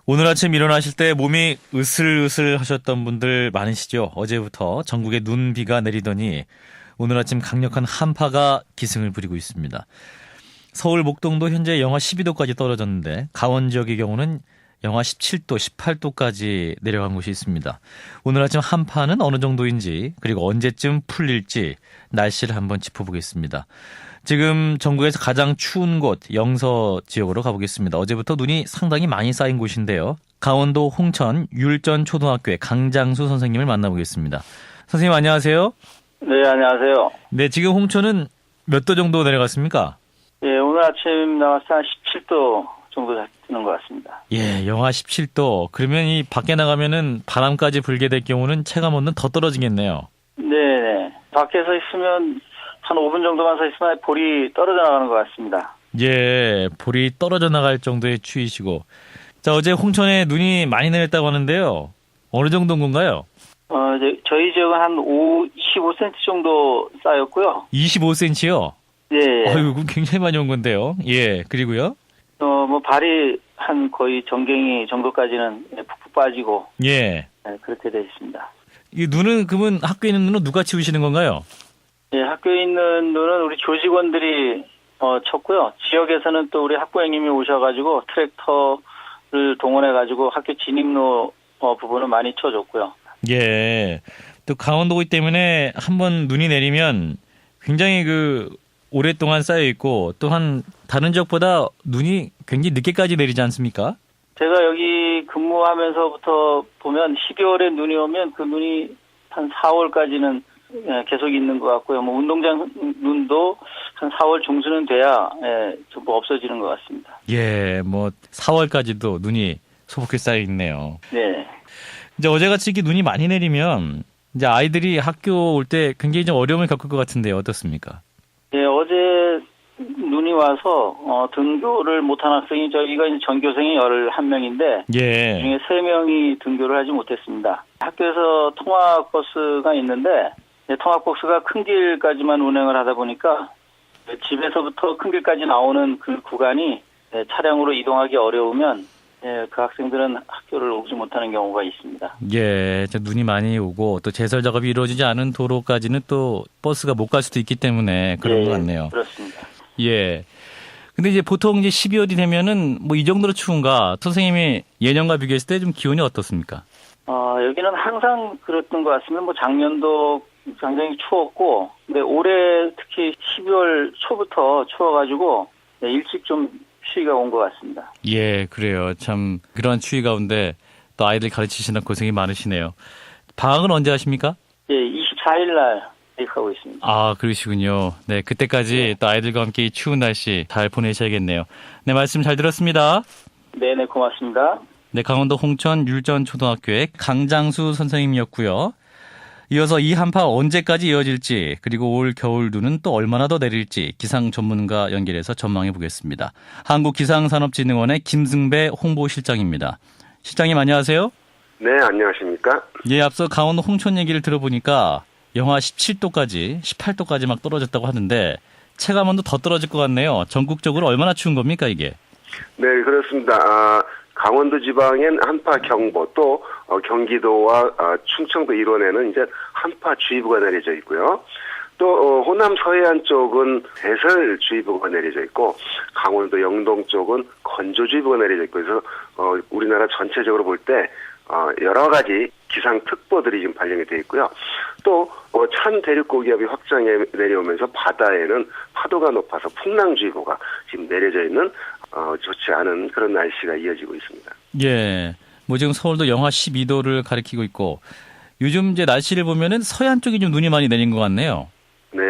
오늘 아침 일어나실 때 몸이 으슬으슬 하셨던 분들 많으시죠? 어제부터 전국에 눈비가 내리더니 오늘 아침 강력한 한파가 기승을 부리고 있습니다. 서울 목동도 현재 영하 12도까지 떨어졌는데 강원 지역의 경우는 영하 17도, 18도까지 내려간 곳이 있습니다. 오늘 아침 한파는 어느 정도인지 그리고 언제쯤 풀릴지 날씨를 한번 짚어보겠습니다. 지금 전국에서 가장 추운 곳 영서 지역으로 가보겠습니다. 어제부터 눈이 상당히 많이 쌓인 곳인데요. 강원도 홍천 율전 초등학교의 강장수 선생님을 만나보겠습니다. 선생님 안녕하세요. 네, 안녕하세요. 네, 지금 홍천은 몇 도 정도 내려갔습니까? 예, 오늘 아침 나와서 한 17도 정도 되는 것 같습니다. 예, 영하 17도. 그러면 이 밖에 나가면은 바람까지 불게 될 경우는 체감 온도는 더 떨어지겠네요. 네. 밖에서 있으면 한 5분 정도만 서 있으면 볼이 떨어져 나가는 것 같습니다. 예, 볼이 떨어져 나갈 정도의 추위시고. 자, 어제 홍천에 눈이 많이 내렸다고 하는데요. 어느 정도인 건가요? 저희 지역은 한 25cm 정도 쌓였고요. 25cm요? 예. 아유, 굉장히 많이 온 건데요. 예, 그리고요? 발이 한 거의 정갱이 정도까지는 푹푹 빠지고. 예. 네, 그렇게 되어 있습니다. 이 눈은, 그러면 학교에 있는 눈은 누가 치우시는 건가요? 예, 학교에 있는 눈은 우리 교직원들이 쳤고요. 지역에서는 또 우리 학부형님이 오셔가지고 트랙터를 동원해가지고 학교 진입로 부분을 많이 쳐줬고요. 예. 또 강원도이기 때문에 한번 눈이 내리면 굉장히 오랫동안 쌓여 있고 또한 다른 지역보다 눈이 굉장히 늦게까지 내리지 않습니까? 제가 여기 근무하면서부터 보면 12월에 눈이 오면 그 눈이 한 4월까지는 계속 있는 것 같고요. 운동장 눈도 한 4월 중순은 돼야 전부 없어지는 것 같습니다. 예, 4월까지도 눈이 소복히 쌓여 있네요. 네. 이제 어제같이 이렇게 눈이 많이 내리면 이제 아이들이 학교 올 때 굉장히 좀 어려움을 겪을 것 같은데요. 어떻습니까? 예, 어제 눈이 와서 등교를 못한 학생이 저희가 이제 전교생이 11명인데 예. 그중에 3명이 등교를 하지 못했습니다. 학교에서 통학버스가 있는데 통학버스가 큰 길까지만 운행을 하다 보니까 집에서부터 큰 길까지 나오는 그 구간이 차량으로 이동하기 어려우면 그 학생들은 학교를 오지 못하는 경우가 있습니다. 예, 눈이 많이 오고 또 제설 작업이 이루어지지 않은 도로까지는 또 버스가 못 갈 수도 있기 때문에 그런 것 같네요. 그렇습니다. 예. 근데 이제 보통 이제 12월이 되면은 이 정도로 추운가? 선생님이 예년과 비교했을 때 좀 기온이 어떻습니까? 여기는 항상 그랬던 것 같습니다. 작년도 굉장히 추웠고, 근데 올해 특히 12월 초부터 추워가지고 일찍 좀 추위가 온 것 같습니다. 예, 그래요. 참 그런 추위 가운데 또 아이들 가르치시는 고생이 많으시네요. 방학은 언제 하십니까? 예, 24일 날 계획하고 있습니다. 아, 그러시군요. 네, 그때까지 또 아이들과 함께 이 추운 날씨 잘 보내셔야겠네요. 네, 말씀 잘 들었습니다. 네네, 고맙습니다. 네, 강원도 홍천 율전 초등학교의 강장수 선생님이었고요. 이어서 이 한파 언제까지 이어질지 그리고 올 겨울 눈은 또 얼마나 더 내릴지 기상 전문가 연결해서 전망해 보겠습니다. 한국기상산업진흥원의 김승배 홍보실장입니다. 실장님 안녕하세요. 네, 안녕하십니까. 예, 앞서 강원도 홍천 얘기를 들어보니까 영하 17도까지 18도까지 막 떨어졌다고 하는데 체감온도 더 떨어질 것 같네요. 전국적으로 얼마나 추운 겁니까 이게? 네, 그렇습니다. 강원도 지방엔 한파 경보 또 경기도와 충청도 일원에는 이제 한파주의보가 내려져 있고요. 또 호남 서해안 쪽은 대설주의보가 내려져 있고 강원도 영동 쪽은 건조주의보가 내려져 있고 그래서 우리나라 전체적으로 볼 때 여러 가지 기상특보들이 지금 발령이 되어 있고요. 또 찬 대륙고기압이 확장해 내려오면서 바다에는 파도가 높아서 풍랑주의보가 지금 내려져 있는 좋지 않은 그런 날씨가 이어지고 있습니다. 예, 지금 서울도 영하 12도를 가리키고 있고 요즘 이제 날씨를 보면은 서해안 쪽이 좀 눈이 많이 내린 것 같네요. 네,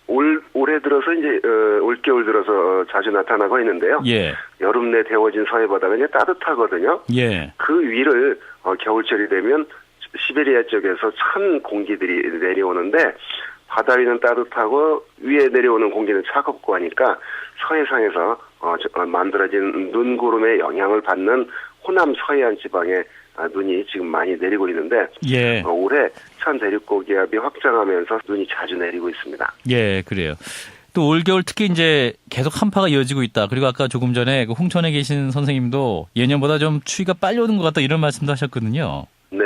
올해 들어서 이제 올겨울 들어서 자주 나타나고 있는데요. 예. 여름 내 데워진 서해 바다가 이제 따뜻하거든요. 예. 그 위를 겨울철이 되면 시베리아 쪽에서 찬 공기들이 내려오는데 바다 위는 따뜻하고 위에 내려오는 공기는 차갑고 하니까 서해상에서 만들어진 눈구름의 영향을 받는 호남 서해안 지방에 눈이 지금 많이 내리고 있는데 예. 올해 찬 대륙고기압이 확장하면서 눈이 자주 내리고 있습니다. 예, 그래요. 또 올겨울 특히 이제 계속 한파가 이어지고 있다. 그리고 아까 조금 전에 그 홍천에 계신 선생님도 예년보다 좀 추위가 빨리 오는 것 같다 이런 말씀도 하셨거든요. 네.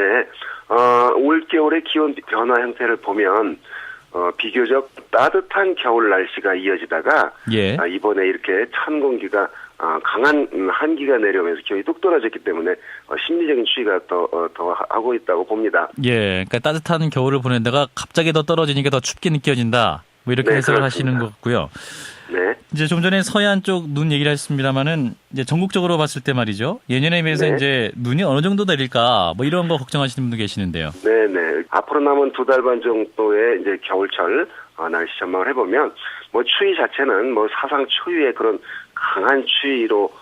올겨울의 기온 변화 형태를 보면 비교적 따뜻한 겨울 날씨가 이어지다가 예. 이번에 이렇게 찬 공기가 강한 한기가 내려오면서 기온이 뚝 떨어졌기 때문에 심리적인 추위가 더 하고 있다고 봅니다. 예. 그러니까 따뜻한 겨울을 보내다가 갑자기 더 떨어지니까 더 춥게 느껴진다. 뭐 이렇게 네, 해석을 그렇습니다. 하시는 것 같고요. 네. 이제 좀 전에 서해안 쪽 눈 얘기를 했습니다만은 이제 전국적으로 봤을 때 말이죠. 예년에 비해서 네. 이제 눈이 어느 정도 내릴까 뭐 이런 거 걱정하시는 분도 계시는데요. 네네. 앞으로 남은 2달 반 정도의 이제 겨울철 날씨 전망을 해보면 뭐 추위 자체는 뭐 사상 초유의 그런 강한 추위로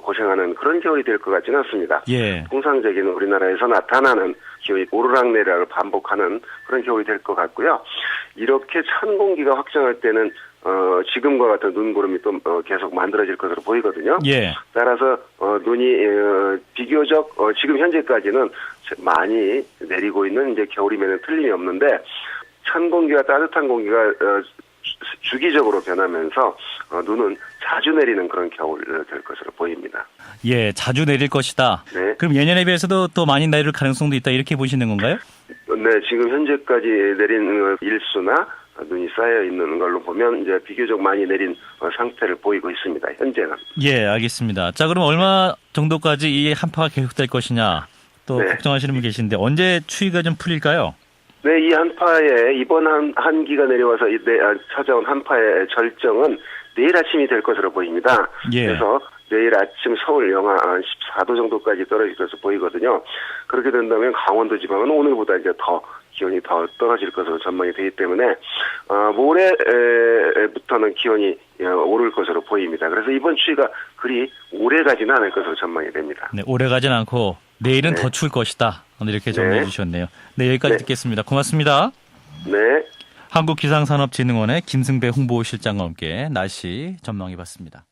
고생하는 그런 겨울이 될 것 같지는 않습니다. 예. 통상적인 우리나라에서 나타나는 기온이 오르락내리락을 반복하는 그런 겨울이 될 것 같고요. 이렇게 찬 공기가 확정할 때는 지금과 같은 눈구름이 또 계속 만들어질 것으로 보이거든요. 예. 따라서 눈이 비교적 지금 현재까지는 많이 내리고 있는 이제 겨울이면 틀림이 없는데 찬 공기와 따뜻한 공기가 주기적으로 변하면서 눈은 자주 내리는 그런 겨울 될 것으로 보입니다. 예, 자주 내릴 것이다. 네. 그럼 예년에 비해서도 더 많이 내릴 가능성도 있다 이렇게 보시는 건가요? 네, 지금 현재까지 내린 일수나 눈이 쌓여 있는 걸로 보면 이제 비교적 많이 내린 상태를 보이고 있습니다. 현재는. 예, 알겠습니다. 자, 그럼 얼마 정도까지 이 한파가 계속될 것이냐 또 네. 걱정하시는 분 계신데 언제 추위가 좀 풀릴까요? 네, 이 한파에 이번 한기가 내려와서 찾아온 한파의 절정은 내일 아침이 될 것으로 보입니다. 예. 그래서 내일 아침 서울 영하 14도 정도까지 떨어질 것으로 보이거든요. 그렇게 된다면 강원도 지방은 오늘보다 이제 더 기온이 더 떨어질 것으로 전망이 되기 때문에 모레부터는 기온이 오를 것으로 보입니다. 그래서 이번 추위가 그리 오래 가지는 않을 것으로 전망이 됩니다. 네, 오래 가진 않고 내일은 네. 더 추울 것이다. 이렇게 정리해 네. 주셨네요. 네, 여기까지 네. 듣겠습니다. 고맙습니다. 네. 한국기상산업진흥원의 김승배 홍보실장과 함께 날씨 전망해 봤습니다.